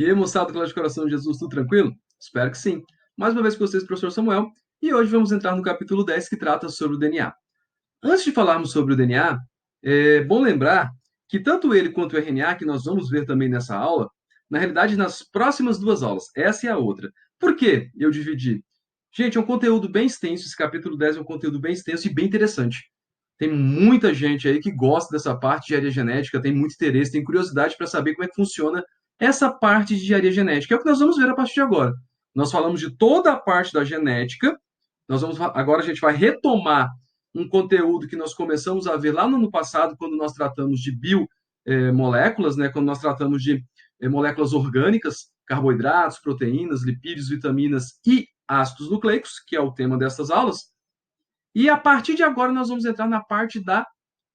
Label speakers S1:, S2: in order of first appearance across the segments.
S1: E aí, moçada, classe de coração de Jesus, tudo tranquilo? Espero que sim. Mais uma vez com vocês, professor Samuel, e hoje vamos entrar no capítulo 10 que trata sobre o DNA. Antes de falarmos sobre o DNA, é bom lembrar que tanto ele quanto o RNA, que nós vamos ver também nessa aula, na realidade, nas próximas duas aulas, essa e a outra. Por que eu dividi? Gente, é um conteúdo bem extenso, esse capítulo 10 é um conteúdo bem extenso e bem interessante. Tem muita gente aí que gosta dessa parte de engenharia genética, tem muito interesse, tem curiosidade para saber como é que funciona essa parte de engenharia genética. É o que nós vamos ver a partir de agora. Nós falamos de toda a parte da genética, agora a gente vai retomar um conteúdo que nós começamos a ver lá no ano passado, quando nós tratamos de biomoléculas, né? Quando nós tratamos de moléculas orgânicas, carboidratos, proteínas, lipídios, vitaminas e ácidos nucleicos, que é o tema dessas aulas. E a partir de agora nós vamos entrar na parte da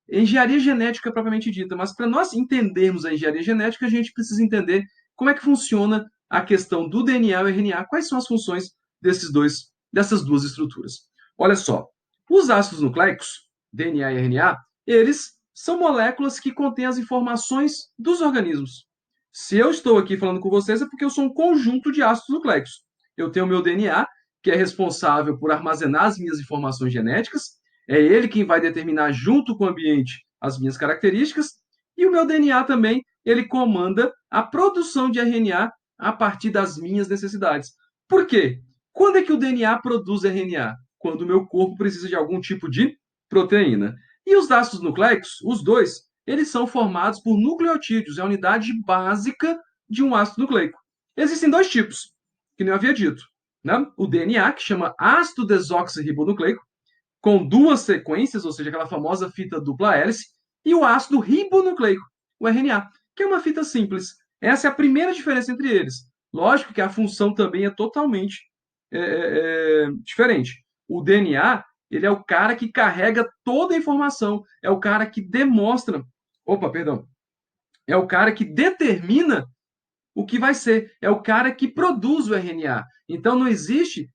S1: engenharia genética propriamente dita. Mas para nós entendermos a engenharia genética, a gente precisa entender como é que funciona a questão do DNA e o RNA, quais são as funções dessas duas estruturas. Olha só, os ácidos nucleicos, DNA e RNA, eles são moléculas que contêm as informações dos organismos. Se eu estou aqui falando com vocês é porque eu sou um conjunto de ácidos nucleicos. Eu tenho o meu DNA, que é responsável por armazenar as minhas informações genéticas, é ele quem vai determinar junto com o ambiente as minhas características, e o meu DNA também, ele comanda a produção de RNA a partir das minhas necessidades. Por quê? Quando é que o DNA produz RNA? Quando o meu corpo precisa de algum tipo de proteína. E os ácidos nucleicos, os dois, eles são formados por nucleotídeos, é a unidade básica de um ácido nucleico. Existem dois tipos, que nem eu havia dito. Né? O DNA, que chama ácido desoxirribonucleico, com duas sequências, ou seja, aquela famosa fita dupla hélice, e o ácido ribonucleico, o RNA, que é uma fita simples. Essa é a primeira diferença entre eles. Lógico que a função também é totalmente diferente. O DNA, ele é o cara que carrega toda a informação, é o cara que demonstra, é o cara que determina o que vai ser, é o cara que produz o RNA. Então não existe,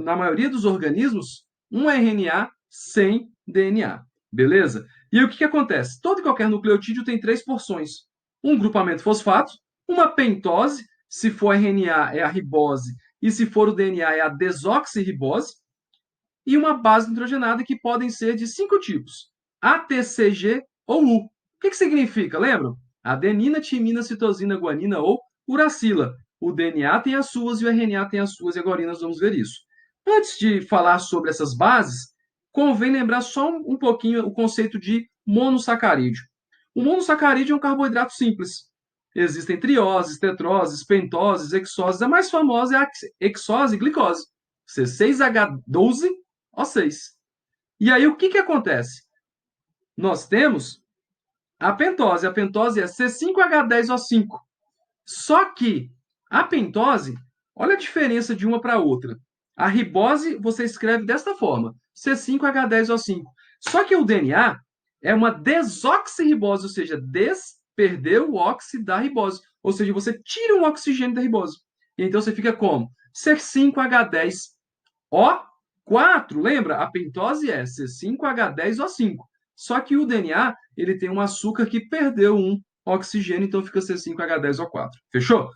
S1: na maioria dos organismos, um RNA sem DNA. Beleza? E aí, o que acontece? Todo e qualquer nucleotídeo tem três porções. Um grupamento fosfato, uma pentose, se for RNA é a ribose, e se for o DNA é a desoxirribose, e uma base nitrogenada que podem ser de cinco tipos: A, T, C, G ou U. O que significa? Lembram? Adenina, timina, citosina, guanina ou uracila. O DNA tem as suas e o RNA tem as suas, e agora nós vamos ver isso. Antes de falar sobre essas bases, convém lembrar só um pouquinho o conceito de monossacarídeo. O monossacarídeo é um carboidrato simples. Existem trioses, tetroses, pentoses, hexoses. A mais famosa é a hexose e glicose. C6H12O6. E aí, o que acontece? Nós temos a pentose. A pentose é C5H10O5. Só que a pentose, olha a diferença de uma para outra. A ribose você escreve desta forma, C5H10O5. Só que o DNA é uma desoxirribose, ou seja, perdeu o óxido da ribose. Ou seja, você tira um oxigênio da ribose. E então você fica como? C5H10O4, lembra? A pentose é C5H10O5. Só que o DNA, ele tem um açúcar que perdeu um oxigênio, então fica C5H10O4. Fechou?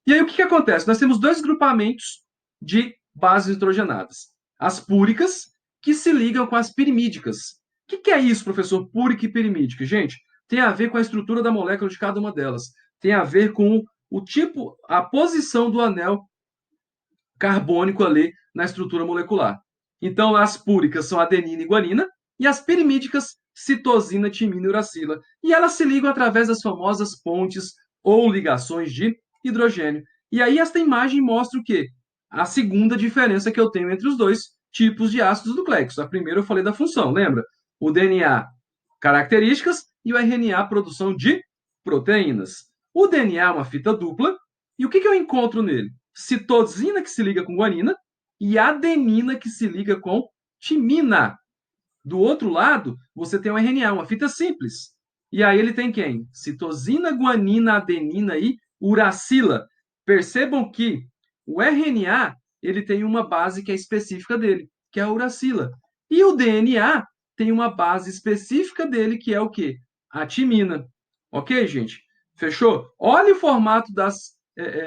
S1: E aí o que acontece? Nós temos dois grupamentos de bases nitrogenadas. As púricas, que se ligam com as pirimídicas. O que é isso, professor? Púrica e pirimídica? Gente, tem a ver com a estrutura da molécula de cada uma delas. Tem a ver com o tipo, a posição do anel carbônico ali na estrutura molecular. Então, as púricas são adenina e guanina, e as pirimídicas, citosina, timina e uracila. E elas se ligam através das famosas pontes ou ligações de hidrogênio. E aí, esta imagem mostra o quê? A segunda diferença que eu tenho entre os dois tipos de ácidos nucleicos. A primeira eu falei da função, lembra? O DNA, características, e o RNA, produção de proteínas. O DNA é uma fita dupla, e o que eu encontro nele? Citosina que se liga com guanina e adenina que se liga com timina. Do outro lado, você tem o RNA, uma fita simples. E aí ele tem quem? Citosina, guanina, adenina e uracila. Percebam que o RNA, ele tem uma base que é específica dele, que é a uracila. E o DNA tem uma base específica dele, que é o quê? A timina. Ok, gente? Fechou? Olha o formato das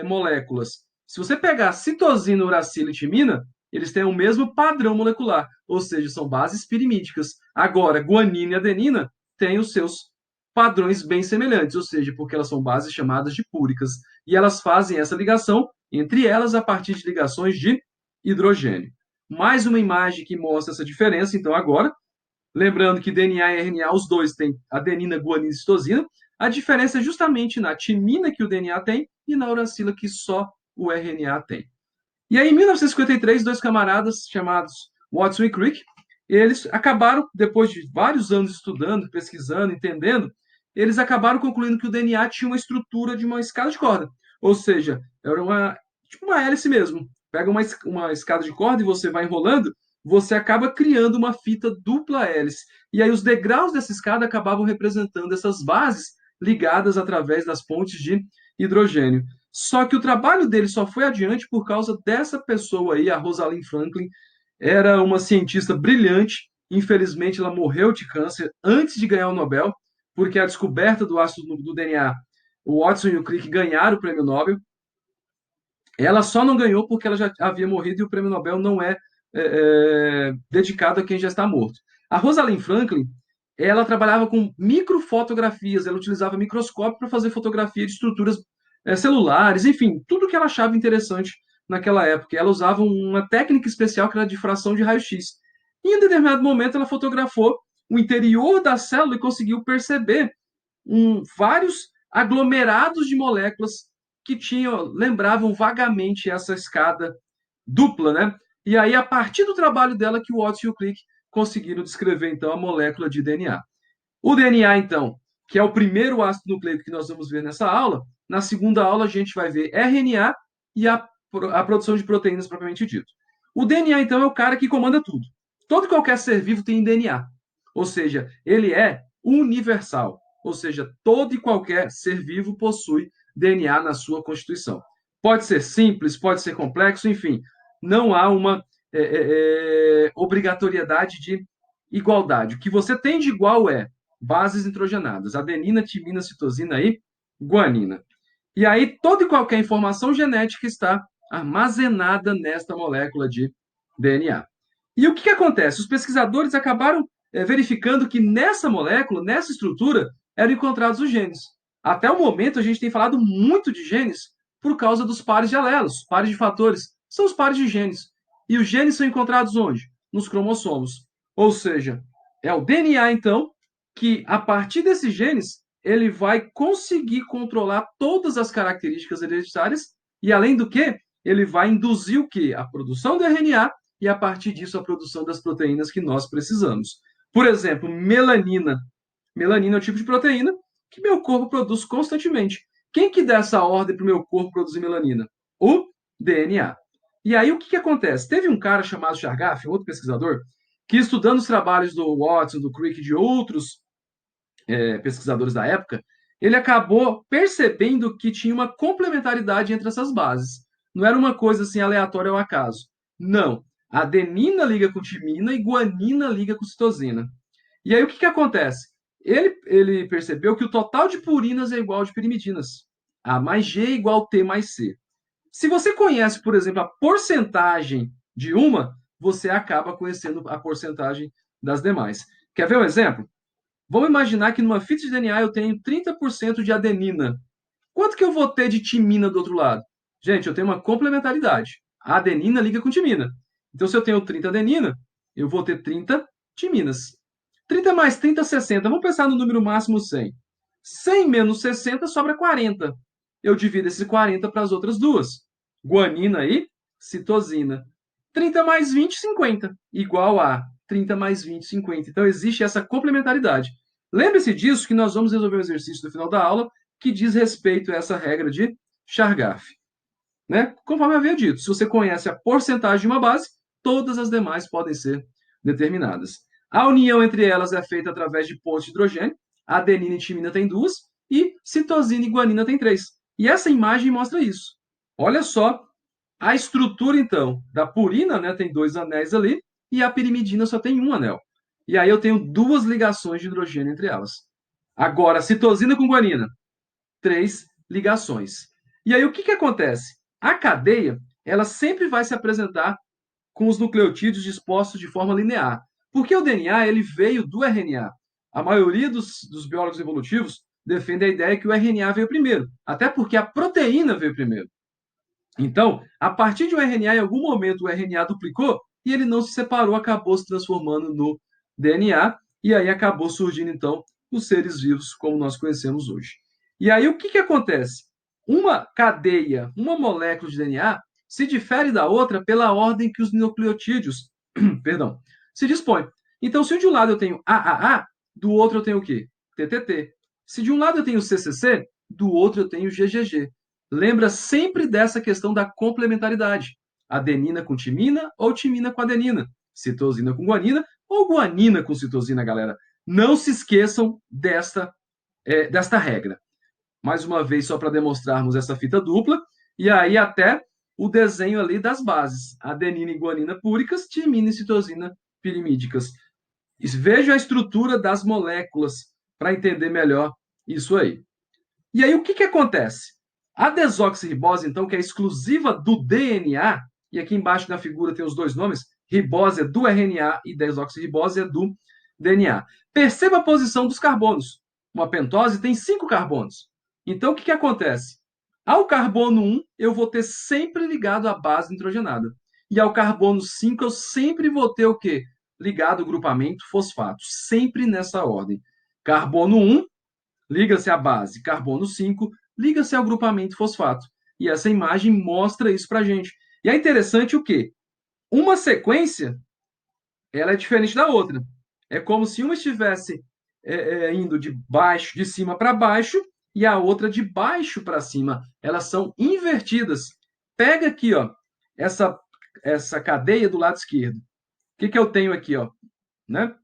S1: moléculas. Se você pegar citosina, uracila e timina, eles têm o mesmo padrão molecular, ou seja, são bases pirimídicas. Agora, guanina e adenina têm os seus padrões bem semelhantes, ou seja, porque elas são bases chamadas de púricas. E elas fazem essa ligação entre elas a partir de ligações de hidrogênio. Mais uma imagem que mostra essa diferença, então, agora. Lembrando que DNA e RNA, os dois têm adenina, guanina e citosina. A diferença é justamente na timina que o DNA tem e na uracila que só o RNA tem. E aí, em 1953, dois camaradas chamados Watson e Crick, eles acabaram, depois de vários anos estudando, pesquisando, entendendo, eles acabaram concluindo que o DNA tinha uma estrutura de uma escada de corda. Ou seja, era tipo uma hélice mesmo. Pega uma escada de corda e você vai enrolando, você acaba criando uma fita dupla hélice. E aí os degraus dessa escada acabavam representando essas bases ligadas através das pontes de hidrogênio. Só que o trabalho dele só foi adiante por causa dessa pessoa aí, a Rosalind Franklin. Era uma cientista brilhante. Infelizmente, ela morreu de câncer antes de ganhar o Nobel, porque a descoberta do ácido do DNA, o Watson e o Crick ganharam o prêmio Nobel. Ela só não ganhou porque ela já havia morrido e o prêmio Nobel não é dedicado a quem já está morto. A Rosalind Franklin, ela trabalhava com microfotografias, ela utilizava microscópio para fazer fotografia de estruturas celulares, enfim, tudo que ela achava interessante naquela época. Ela usava uma técnica especial que era a difração de raio-x. E em determinado momento ela fotografou o interior da célula e conseguiu perceber vários aglomerados de moléculas que lembravam vagamente essa escada dupla, né? E aí, a partir do trabalho dela, que o Watson e o Crick conseguiram descrever, então, a molécula de DNA. O DNA, então, que é o primeiro ácido nucleico que nós vamos ver nessa aula, na segunda aula a gente vai ver RNA e a produção de proteínas propriamente dito. O DNA, então, é o cara que comanda tudo. Todo e qualquer ser vivo tem DNA. Ou seja, ele é universal. Ou seja, todo e qualquer ser vivo possui DNA na sua constituição. Pode ser simples, pode ser complexo, enfim. Não há uma obrigatoriedade de igualdade. O que você tem de igual é bases nitrogenadas, adenina, timina, citosina e guanina. E aí toda e qualquer informação genética está armazenada nesta molécula de DNA. E o que acontece? Os pesquisadores acabaram verificando que nessa molécula, nessa estrutura, eram encontrados os genes. Até o momento, a gente tem falado muito de genes por causa dos pares de alelos, pares de fatores. São os pares de genes. E os genes são encontrados onde? Nos cromossomos. Ou seja, é o DNA, então, que a partir desses genes, ele vai conseguir controlar todas as características hereditárias e, além do que, ele vai induzir o quê? A produção do RNA e, a partir disso, a produção das proteínas que nós precisamos. Por exemplo, melanina. Melanina é o tipo de proteína que meu corpo produz constantemente. Quem que dá essa ordem para o meu corpo produzir melanina? O DNA. E aí o que acontece? Teve um cara chamado Chargaff, outro pesquisador, que estudando os trabalhos do Watson, do Crick e de outros pesquisadores da época, ele acabou percebendo que tinha uma complementaridade entre essas bases. Não era uma coisa assim aleatória ao acaso. Não. Adenina liga com timina e guanina liga com citosina. E aí o que acontece? Ele percebeu que o total de purinas é igual de pirimidinas. A mais G é igual T mais C. Se você conhece, por exemplo, a porcentagem de uma, você acaba conhecendo a porcentagem das demais. Quer ver um exemplo? Vamos imaginar que numa fita de DNA eu tenho 30% de adenina. Quanto que eu vou ter de timina do outro lado? Gente, eu tenho uma complementaridade. A adenina liga com timina. Então, se eu tenho 30 adenina, eu vou ter 30 timinas. 30 mais 30, 60. Vamos pensar no número máximo 100. 100 menos 60 sobra 40. Eu divido esse 40 para as outras duas. Guanina e citosina. 30 mais 20, 50. Igual a 30 mais 20, 50. Então, existe essa complementaridade. Lembre-se disso que nós vamos resolver um exercício no final da aula que diz respeito a essa regra de Chargaff. Né? Conforme eu havia dito, se você conhece a porcentagem de uma base, todas as demais podem ser determinadas. A união entre elas é feita através de pontes de hidrogênio. A adenina e timina tem duas e citosina e guanina tem três. E essa imagem mostra isso. Olha só a estrutura, então, da purina, né, tem dois anéis ali, e a pirimidina só tem um anel. E aí eu tenho duas ligações de hidrogênio entre elas. Agora, citosina com guanina, três ligações. E aí, o que que acontece? A cadeia, ela sempre vai se apresentar com os nucleotídeos dispostos de forma linear. Porque o DNA ele veio do RNA. A maioria dos biólogos evolutivos defende a ideia que o RNA veio primeiro, até porque a proteína veio primeiro. Então, a partir de um RNA, em algum momento o RNA duplicou e ele não se separou, acabou se transformando no DNA e aí acabou surgindo então os seres vivos como nós conhecemos hoje. E aí o que que acontece? Uma cadeia, uma molécula de DNA se difere da outra pela ordem que os nucleotídeos, perdão, se dispõem. Então, se de um lado eu tenho AAA, do outro eu tenho o quê? TTT. Se de um lado eu tenho CCC, do outro eu tenho GGG. Lembra sempre dessa questão da complementaridade. Adenina com timina ou timina com adenina. Citosina com guanina ou guanina com citosina, galera. Não se esqueçam desta regra. Mais uma vez, só para demonstrarmos essa fita dupla. E aí até o desenho ali das bases. Adenina e guanina púricas, timina e citosina pirimídicas. Veja a estrutura das moléculas para entender melhor isso aí. E aí, o que que acontece? A desoxirribose, então, que é exclusiva do DNA, e aqui embaixo na figura tem os dois nomes, ribose é do RNA e desoxirribose é do DNA. Perceba a posição dos carbonos. Uma pentose tem 5 carbonos. Então, o que que acontece? Ao carbono 1, eu vou ter sempre ligado a base nitrogenada. E ao carbono 5, eu sempre vou ter o quê? Ligado o grupamento fosfato. Sempre nessa ordem. Carbono 1, liga-se à base carbono 5, liga-se ao grupamento fosfato. E essa imagem mostra isso para a gente. E é interessante o quê? Uma sequência, ela é diferente da outra. É como se uma estivesse indo de baixo, de cima para baixo, e a outra de baixo para cima. Elas são invertidas. Pega aqui, ó, essa cadeia do lado esquerdo. O que que eu tenho aqui, ó, né?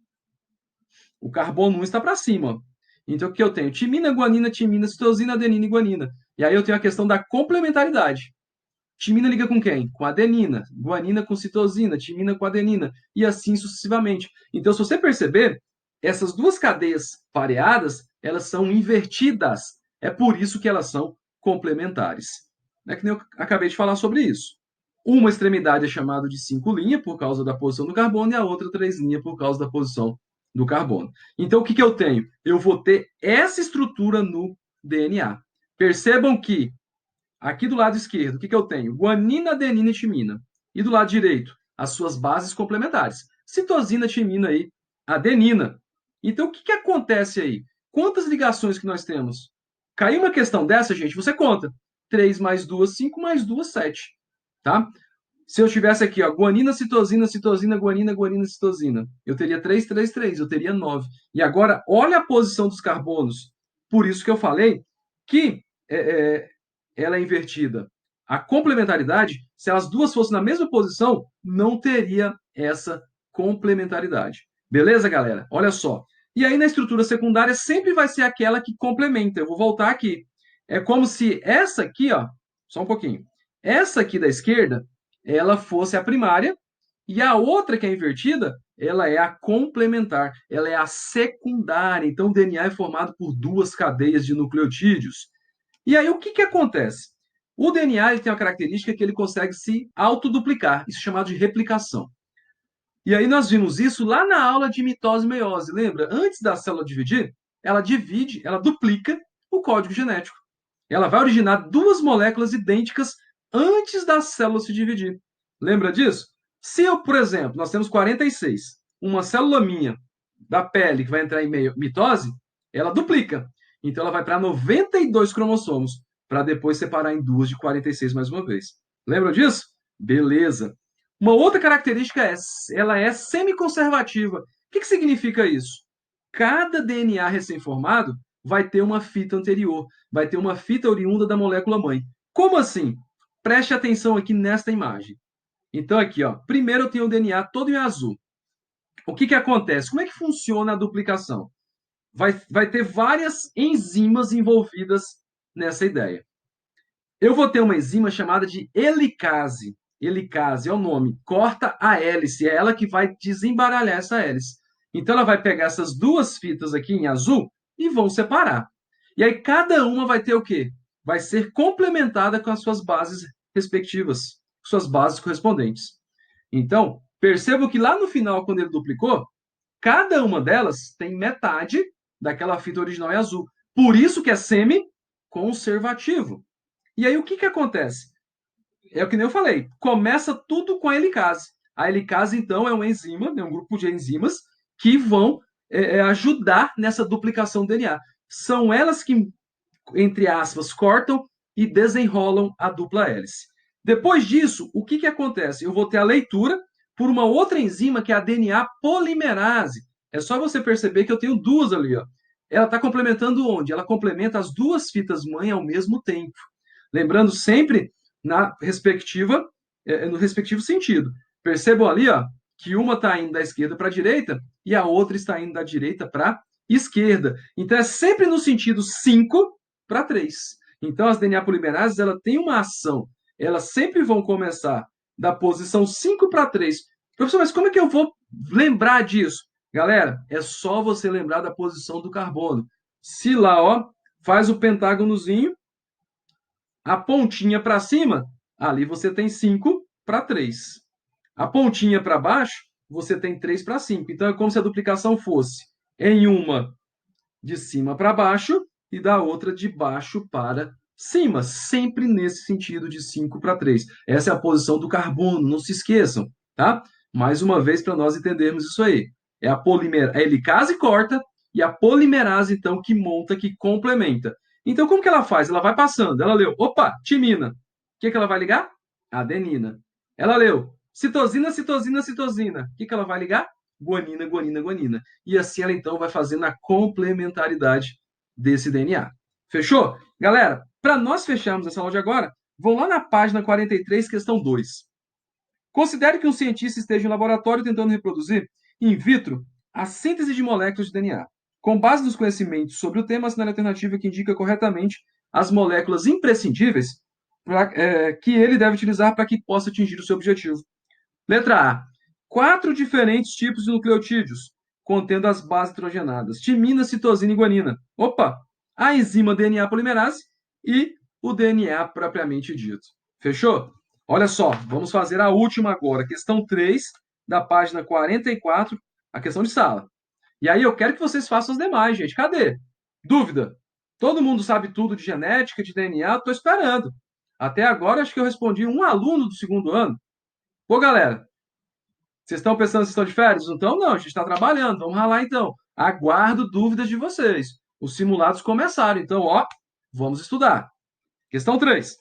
S1: O carbono 1 está para cima, ó. Então, o que eu tenho? Timina, guanina, timina, citosina, adenina e guanina. E aí eu tenho a questão da complementaridade. Timina liga com quem? Com adenina. Guanina com citosina. Timina com adenina. E assim sucessivamente. Então, se você perceber, essas duas cadeias pareadas, elas são invertidas. É por isso que elas são complementares. É que nem eu acabei de falar sobre isso. Uma extremidade é chamada de 5' por causa da posição do carbono e a outra 3' por causa da posição do carbono. Então, o que que eu tenho? Eu vou ter essa estrutura no DNA. Percebam que aqui do lado esquerdo, o que que eu tenho? Guanina, adenina e timina. E do lado direito, as suas bases complementares. Citosina, timina e adenina. Então, o que que acontece aí? Quantas ligações que nós temos? Caiu uma questão dessa, gente, você conta. 3 mais 2, 5 mais 2, 7. Tá? Se eu tivesse aqui, ó, guanina, citosina, citosina, guanina, guanina, citosina, eu teria 3, 3, 3, eu teria 9. E agora, olha a posição dos carbonos. Por isso que eu falei que ela é invertida. A complementaridade, se as duas fossem na mesma posição, não teria essa complementaridade. Beleza, galera? Olha só. E aí, na estrutura secundária, sempre vai ser aquela que complementa. Eu vou voltar aqui. É como se essa aqui, ó, só um pouquinho. Essa aqui da esquerda, ela fosse a primária, e a outra que é invertida, ela é a complementar, ela é a secundária. Então, o DNA é formado por duas cadeias de nucleotídeos. E aí, o que que acontece? O DNA ele tem uma característica que ele consegue se autoduplicar, isso é chamado de replicação. E aí nós vimos isso lá na aula de mitose e meiose, lembra? Antes da célula dividir, ela divide, ela duplica o código genético. Ela vai originar duas moléculas idênticas antes da célula se dividir. Lembra disso? Se eu, por exemplo, nós temos 46, uma célula minha da pele que vai entrar em mitose, ela duplica. Então ela vai para 92 cromossomos, para depois separar em duas de 46 mais uma vez. Lembra disso? Beleza. Uma outra característica é ela é semiconservativa. O que significa isso? Cada DNA recém-formado vai ter uma fita anterior, vai ter uma fita oriunda da molécula mãe. Como assim? Preste atenção aqui nesta imagem. Então aqui, ó, primeiro eu tenho o DNA todo em azul. O que acontece? Como é que funciona a duplicação? Vai ter várias enzimas envolvidas nessa ideia. Eu vou ter uma enzima chamada de helicase. Helicase é o nome. Corta a hélice. É ela que vai desembaralhar essa hélice. Então, ela vai pegar essas duas fitas aqui em azul e vão separar. E aí, cada uma vai ter o quê? vai ser complementada com as suas bases respectivas, suas bases correspondentes. Então, percebo que lá no final, quando ele duplicou, cada uma delas tem metade daquela fita original em azul. Por isso que é semi-conservativo. E aí o que acontece? É o que nem eu falei, começa tudo com a helicase. A helicase, então, é uma enzima, é um grupo de enzimas que vão ajudar nessa duplicação do DNA. São elas que, entre aspas, cortam e desenrolam a dupla hélice. Depois disso, o que acontece? Eu vou ter a leitura por uma outra enzima que é a DNA polimerase. É só você perceber que eu tenho duas ali, ó. Ela está complementando onde? Ela complementa as duas fitas mãe ao mesmo tempo. Lembrando sempre na respectiva, no respectivo sentido. Percebam ali, ó, que uma está indo da esquerda para a direita e a outra está indo da direita para a esquerda. Então é sempre no sentido 5 para 3. Então as DNA polimerases ela tem uma ação. Elas sempre vão começar da posição 5 para 3. Professor, mas como é que eu vou lembrar disso? Galera, é só você lembrar da posição do carbono. Se lá, ó, faz o pentágonozinho, a pontinha para cima, ali você tem 5 para 3. A pontinha para baixo, você tem 3 para 5. Então é como se a duplicação fosse em uma de cima para baixo e da outra de baixo para cima, sempre nesse sentido de 5 para 3. Essa é a posição do carbono, não se esqueçam, tá? Mais uma vez para nós entendermos isso aí. É a helicase corta e a polimerase então que monta, que complementa. Então como que ela faz? Ela vai passando. Ela leu, opa, timina. O que ela vai ligar? Adenina. Ela leu citosina, citosina, citosina. O que ela vai ligar? Guanina, guanina, guanina. E assim ela então vai fazendo a complementaridade desse DNA. Fechou? Galera, para nós fecharmos essa aula de agora, vão lá na página 43, questão 2. Considere que um cientista esteja em laboratório tentando reproduzir in vitro a síntese de moléculas de DNA. Com base nos conhecimentos sobre o tema, assinale a alternativa que indica corretamente as moléculas imprescindíveis que ele deve utilizar para que possa atingir o seu objetivo. Letra A. 4 diferentes tipos de nucleotídeos, contendo as bases nitrogenadas: timina, citosina e guanina. Opa! A enzima DNA polimerase e o DNA propriamente dito. Fechou? Olha só, vamos fazer a última agora, questão 3, da página 44, a questão de sala. E aí eu quero que vocês façam os demais, gente. Cadê? Dúvida? Todo mundo sabe tudo de genética, de DNA? Estou esperando. Até agora, acho que eu respondi um aluno do segundo ano. Pô, galera, vocês estão pensando que estão de férias? Então, não, a gente está trabalhando. Vamos ralar então. Aguardo dúvidas de vocês. Os simulados começaram, então, ó, vamos estudar. Questão 3.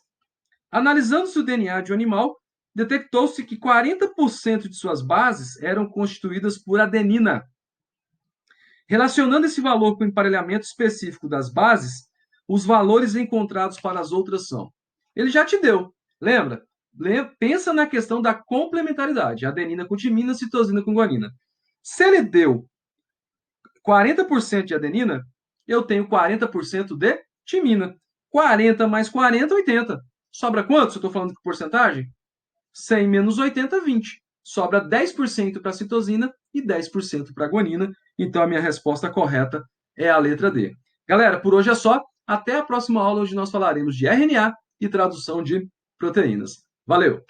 S1: Analisando-se o DNA de um animal, detectou-se que 40% de suas bases eram constituídas por adenina. Relacionando esse valor com o emparelhamento específico das bases, os valores encontrados para as outras são. Ele já te deu, lembra? Pensa na questão da complementaridade, adenina com timina, citosina com guanina. Se ele deu 40% de adenina, eu tenho 40% de timina. 40 mais 40, 80. Sobra quanto? Se eu estou falando de porcentagem? 100 menos 80, 20. Sobra 10% para citosina e 10% para guanina. Então a minha resposta correta é a letra D. Galera, por hoje é só. Até a próxima aula, onde nós falaremos de RNA e tradução de proteínas. Valeu!